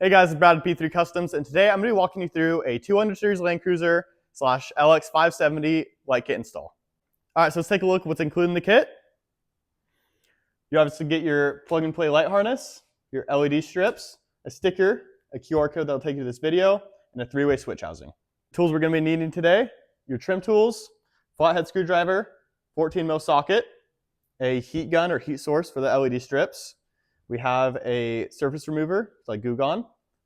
Hey guys, it's Brad at P3 Customs, and today I'm going to be walking you through a 200 series Land Cruiser / LX570 light kit install. Alright, so let's take a look at what's included in the kit. You obviously get your plug and play light harness, your LED strips, a sticker, a QR code that will take you to this video, and a 3-way switch housing. Tools we're going to be needing today: your trim tools, flathead screwdriver, 14mm socket, a heat gun or heat source for the LED strips. We have a surface remover, it's like Goo Gone.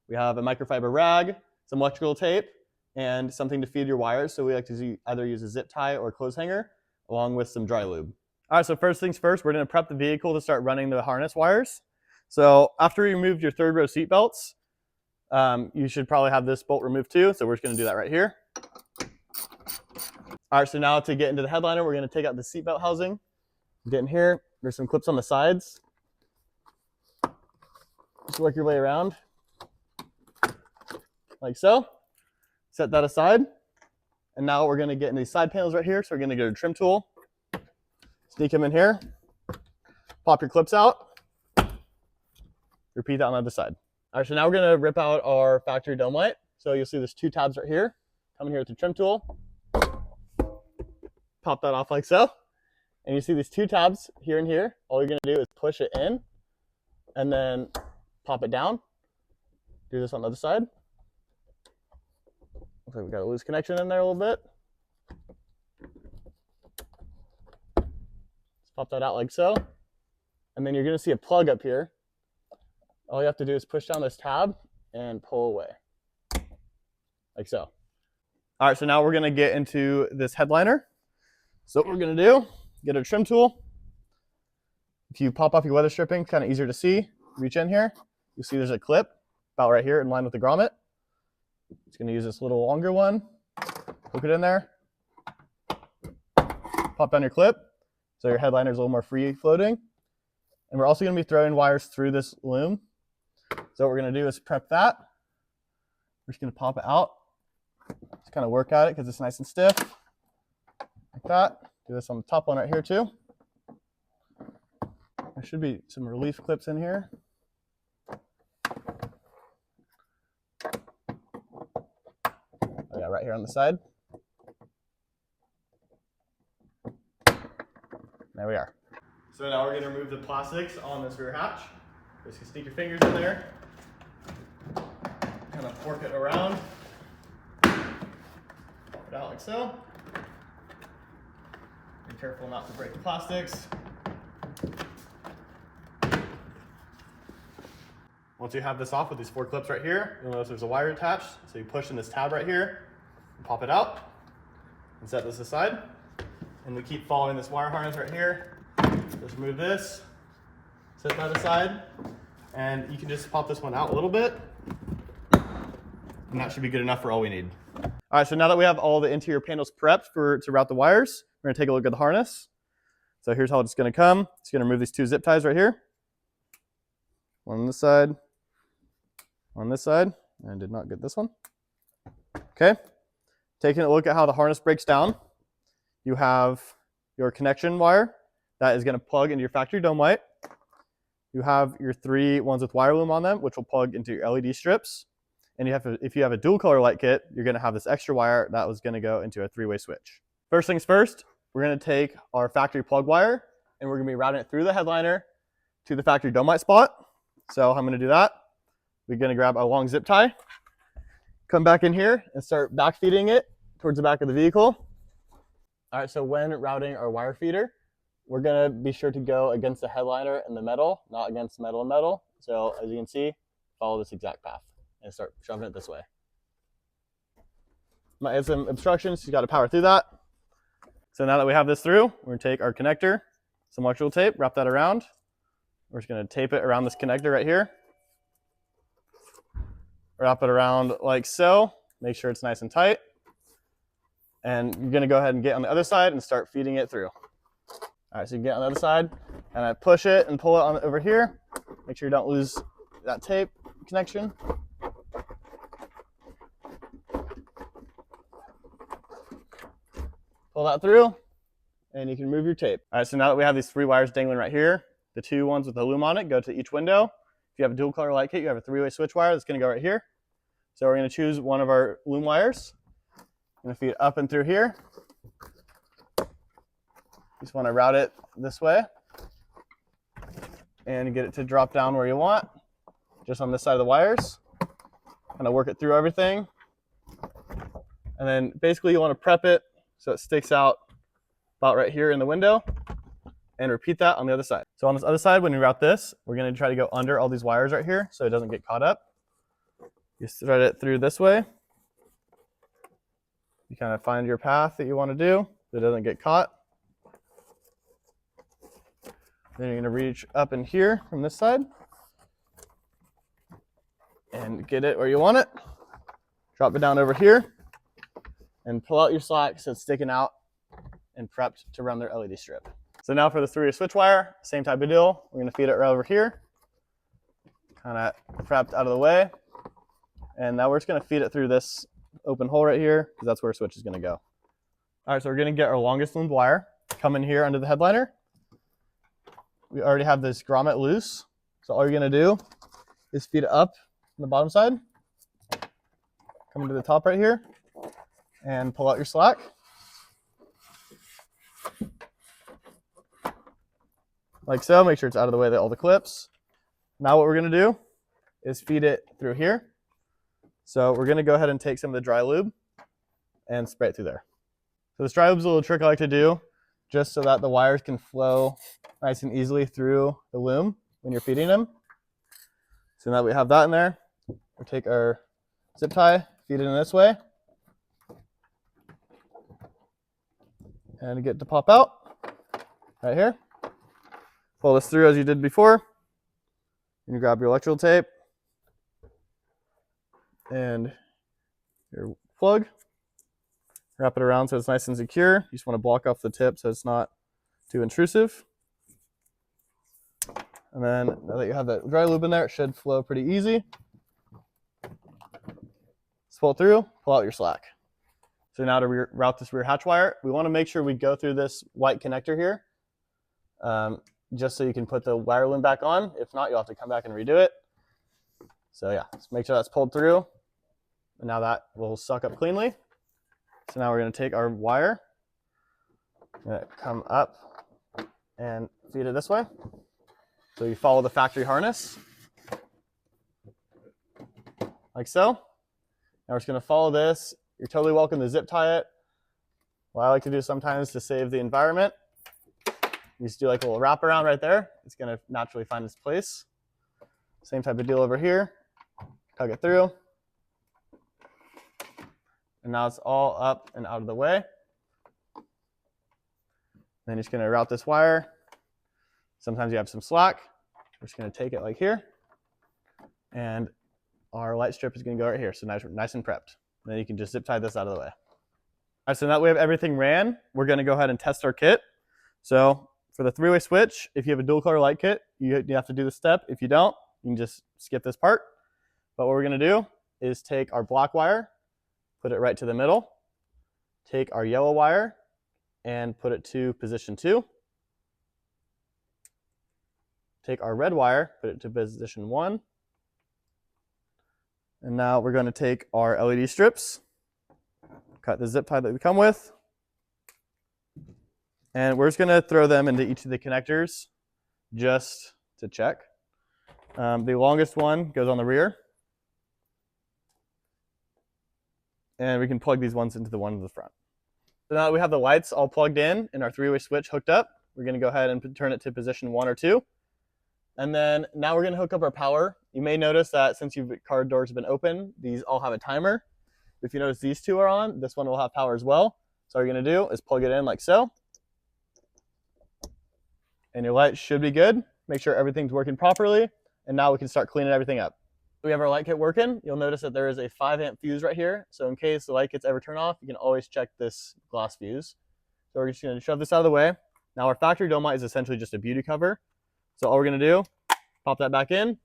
We have a microfiber rag, some electrical tape, and something to feed your wires. So we like to either use a zip tie or a clothes hanger, along with some dry lube. All right, so first things first, we're going to prep the vehicle to start running the harness wires. So after you removed your 3rd row seat belts, you should probably have this bolt removed too. So we're just going to do that right here. All right, so now to get into the headliner, we're going to take out the seat belt housing. Get in here. There's some clips on the sides. Just work your way around, like so. Set that aside. And now we're going to get into these side panels right here. So we're going to get a trim tool, sneak them in here, pop your clips out, repeat that on the other side. All right, so now we're going to rip out our factory dome light. So you'll see there's 2 tabs right here. Come in here with the trim tool, pop that off like so. And you see these 2 tabs here and here. All you're going to do is push it in and then pop it down. Do this on the other side. Looks like we got a loose connection in there a little bit. Let's pop that out like so. And then you're going to see a plug up here. All you have to do is push down this tab and pull away, like so. All right, so now we're going to get into this headliner. So what we're going to do, get a trim tool. If you pop off your weather stripping, it's kind of easier to see. Reach in here. You'll see there's a clip about right here in line with the grommet. Just going to use this little longer one. Hook it in there. Pop down your clip so your headliner is a little more free floating. And we're also going to be throwing wires through this loom. So what we're going to do is prep that. We're just going to pop it out. Just kind of work at it because it's nice and stiff. Like that. Do this on the top one right here too. There should be some relief clips in here. Oh yeah, right here on the side. There we are. So now we're going to remove the plastics on this rear hatch. Just gonna stick your fingers in there. Kind of fork it around. Pop it out like so. Be careful not to break the plastics. Once you have this off with these 4 clips right here, you'll notice there's a wire attached. So you push in this tab right here, and pop it out, and set this aside. And we keep following this wire harness right here. Just remove this, set that aside, and you can just pop this one out a little bit, and that should be good enough for all we need. All right, so now that we have all the interior panels prepped to route the wires, we're gonna take a look at the harness. So here's how it's gonna come. It's gonna remove these 2 zip ties right here. One on this side, on this side, and I did not get this one. Okay, taking a look at how the harness breaks down. You have your connection wire that is going to plug into your factory dome light. You have your 3 ones with wire loom on them, which will plug into your LED strips. And if you have a dual color light kit, you're going to have this extra wire that was going to go into a 3-way switch. First things first, we're going to take our factory plug wire and we're going to be routing it through the headliner to the factory dome light spot. So I'm going to do that. We're going to grab a long zip tie, come back in here and start back feeding it towards the back of the vehicle. All right, so when routing our wire feeder, we're going to be sure to go against the headliner and the metal, not against metal and metal. So as you can see, follow this exact path and start shoving it this way. Might have some obstructions, so you got to power through that. So now that we have this through, we're going to take our connector, some electrical tape, wrap that around. We're just going to tape it around this connector right here. Wrap it around like so. Make sure it's nice and tight. And you're going to go ahead and get on the other side and start feeding it through. All right, so you get on the other side, and I push it and pull it on over here. Make sure you don't lose that tape connection. Pull that through, and you can remove your tape. All right, so now that we have these 3 wires dangling right here, the 2 ones with the loom on it go to each window. if you have a dual color light kit, you have a 3-way switch wire that's going to go right here. So we're going to choose one of our loom wires. I'm going to feed it up and through here. You just want to route it this way and get it to drop down where you want, just on this side of the wires. Kind of work it through everything. And then basically you want to prep it so it sticks out about right here in the window, and repeat that on the other side. So on this other side, when you route this, we're going to try to go under all these wires right here so it doesn't get caught up. You thread it through this way. You kind of find your path that you want to do so it doesn't get caught. Then you're going to reach up in here from this side and get it where you want it. Drop it down over here and pull out your slack so it's sticking out and prepped to run their LED strip. So now for the 3-way switch wire, same type of deal. We're going to feed it right over here, kind of prepped out of the way. And now we're just going to feed it through this open hole right here because that's where our switch is going to go. All right, so we're going to get our longest loomed wire, come in here under the headliner. We already have this grommet loose. So all you're going to do is feed it up on the bottom side, come to the top right here, and pull out your slack. Like so, make sure it's out of the way of all the clips. Now what we're going to do is feed it through here. So we're going to go ahead and take some of the dry lube and spray it through there. So this dry lube is a little trick I like to do just so that the wires can flow nice and easily through the loom when you're feeding them. So now that we have that in there, we'll take our zip tie, feed it in this way, and get it to pop out right here. Pull this through as you did before. And you grab your electrical tape and your plug. Wrap it around so it's nice and secure. You just want to block off the tip so it's not too intrusive. And then now that you have that dry lube in there, it should flow pretty easy. Just pull it through, pull out your slack. So now to route this rear hatch wire, we want to make sure we go through this white connector here. Just so you can put the wire loom back on. If not, you'll have to come back and redo it. So yeah, just make sure that's pulled through. And now that will suck up cleanly. So now we're going to take our wire, come up and feed it this way. So you follow the factory harness, like so. Now we're just going to follow this. You're totally welcome to zip tie it. What I like to do sometimes to save the environment, you just do like a little wraparound right there. It's going to naturally find its place. Same type of deal over here. Tug it through. And now it's all up and out of the way. Then you're just going to route this wire. Sometimes you have some slack. We're just going to take it like here. And our light strip is going to go right here. So nice and prepped. And then you can just zip tie this out of the way. All right, so now that we have everything ran, we're going to go ahead and test our kit. So for the 3-way switch, if you have a dual color light kit, you have to do this step. If you don't, you can just skip this part. But what we're going to do is take our black wire, put it right to the middle, take our yellow wire, and put it to position 2. Take our red wire, put it to position 1. And now we're going to take our LED strips, cut the zip tie that we come with, and we're just going to throw them into each of the connectors just to check. The longest one goes on the rear. And we can plug these ones into the one in the front. So now that we have the lights all plugged in and our 3-way switch hooked up, we're going to go ahead and turn it to position 1 or 2. And then now we're going to hook up our power. You may notice that since your car doors have been open, these all have a timer. If you notice these two are on, this one will have power as well. So all you're going to do is plug it in like so. And your light should be good. Make sure everything's working properly. And now we can start cleaning everything up. We have our light kit working. You'll notice that there is a 5-amp fuse right here. So in case the light kits ever turn off, you can always check this glass fuse. So we're just going to shove this out of the way. Now our factory dome light is essentially just a beauty cover. So all we're going to do, pop that back in,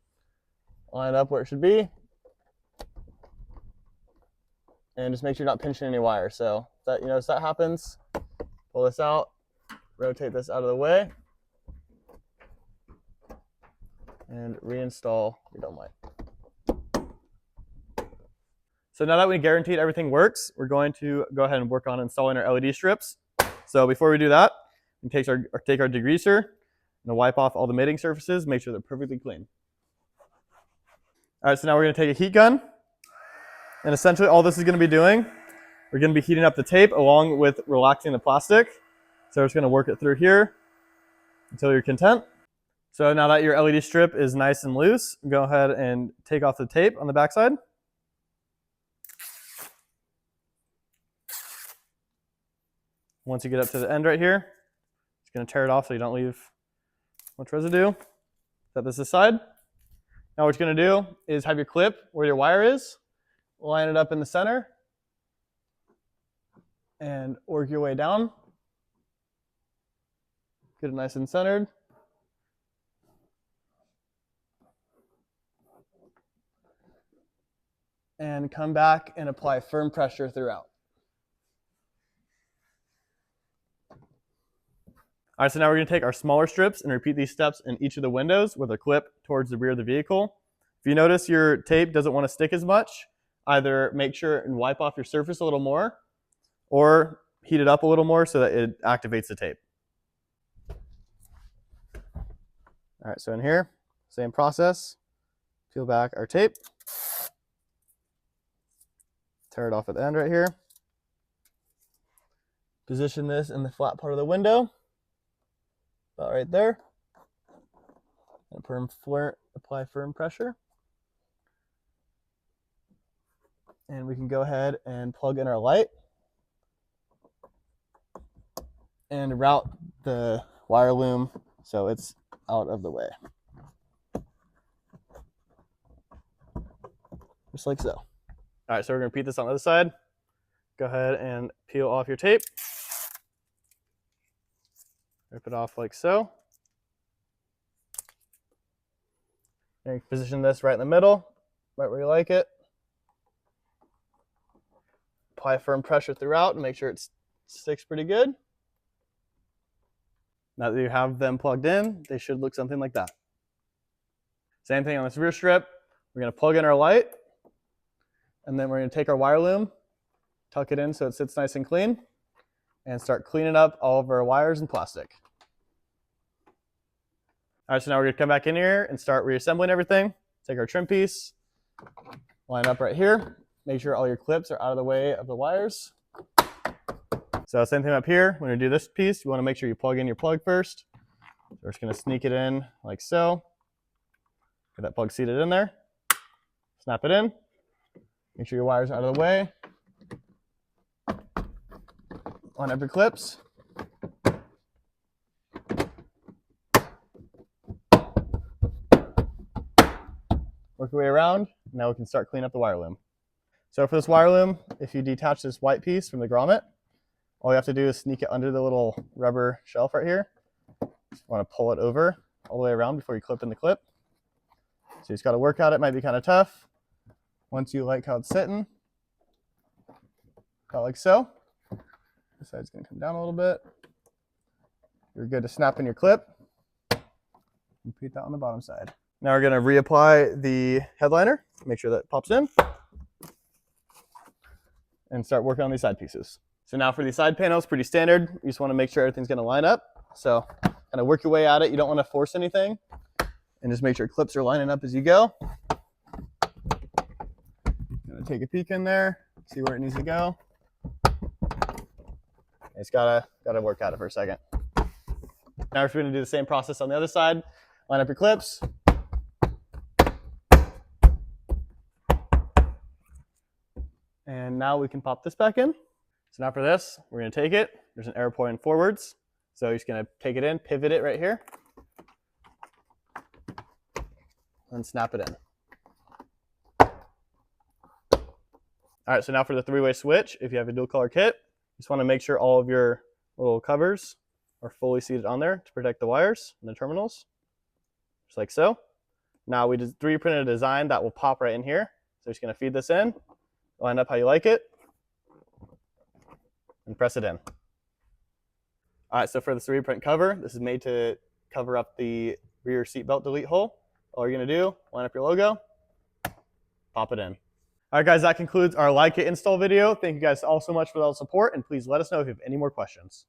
line it up where it should be, and just make sure you're not pinching any wire. So that, if that happens, pull this out, rotate this out of the way, and reinstall your dome light. So now that we guaranteed everything works, we're going to go ahead and work on installing our LED strips. So before we do that, we take our degreaser and wipe off all the mating surfaces, make sure they're perfectly clean. All right, so now we're going to take a heat gun, and essentially all this is going to be doing, we're going to be heating up the tape along with relaxing the plastic. So we're just going to work it through here until you're content. So now that your LED strip is nice and loose, go ahead and take off the tape on the backside. Once you get up to the end right here, just going to tear it off so you don't leave much residue. Set this aside. Now what you're going to do is have your clip where your wire is, line it up in the center, and work your way down. Get it nice and centered. And come back and apply firm pressure throughout. All right, so now we're going to take our smaller strips and repeat these steps in each of the windows with a clip towards the rear of the vehicle. If you notice your tape doesn't want to stick as much, either make sure and wipe off your surface a little more or heat it up a little more so that it activates the tape. All right, so in here, same process. Peel back our tape. Tear it off at the end right here. Position this in the flat part of the window. About right there. And apply firm pressure. And we can go ahead and plug in our light and route the wire loom so it's out of the way. Just like so. All right, so we're going to repeat this on the other side. Go ahead and peel off your tape. Rip it off like so. And you position this right in the middle, right where you like it. Apply firm pressure throughout and make sure it sticks pretty good. Now that you have them plugged in, they should look something like that. Same thing on this rear strip. We're going to plug in our light, and then we're going to take our wire loom, tuck it in so it sits nice and clean, and start cleaning up all of our wires and plastic. All right, so now we're going to come back in here and start reassembling everything. Take our trim piece, line up right here. Make sure all your clips are out of the way of the wires. So same thing up here. When you do this piece, you want to make sure you plug in your plug first. So we're just going to sneak it in like so. Get that plug seated in there. Snap it in. Make sure your wires are out of the way. Line up your clips. Work your way around. Now we can start cleaning up the wire loom. So for this wire loom, if you detach this white piece from the grommet, all you have to do is sneak it under the little rubber shelf right here. Just want to pull it over all the way around before you clip in the clip. So you just got to work at it. Might be kind of tough. Once you like how it's sitting, about like so. This side's going to come down a little bit. You're good to snap in your clip. Repeat that on the bottom side. Now we're going to reapply the headliner. Make sure that pops in. And start working on these side pieces. So now for these side panels, pretty standard. You just want to make sure everything's going to line up. So kind of work your way at it. You don't want to force anything. And just make sure clips are lining up as you go. Gonna take a peek in there, see where it needs to go. It's gotta work at it for a second. Now we're going to do the same process on the other side. Line up your clips. And now we can pop this back in. So now for this, we're going to take it. There's an arrow pointing forwards. So you're just going to take it in, pivot it right here, and snap it in. All right, so now for the three-way switch, if you have a dual color kit, you just want to make sure all of your little covers are fully seated on there to protect the wires and the terminals, just like so. Now we just 3D printed a design that will pop right in here. So you're just going to feed this in, line up how you like it, and press it in. All right, so for the 3D print cover, this is made to cover up the rear seatbelt delete hole. All you're gonna do, line up your logo, pop it in. All right, guys, that concludes our light kit install video. Thank you guys all so much for all the support, and please let us know if you have any more questions.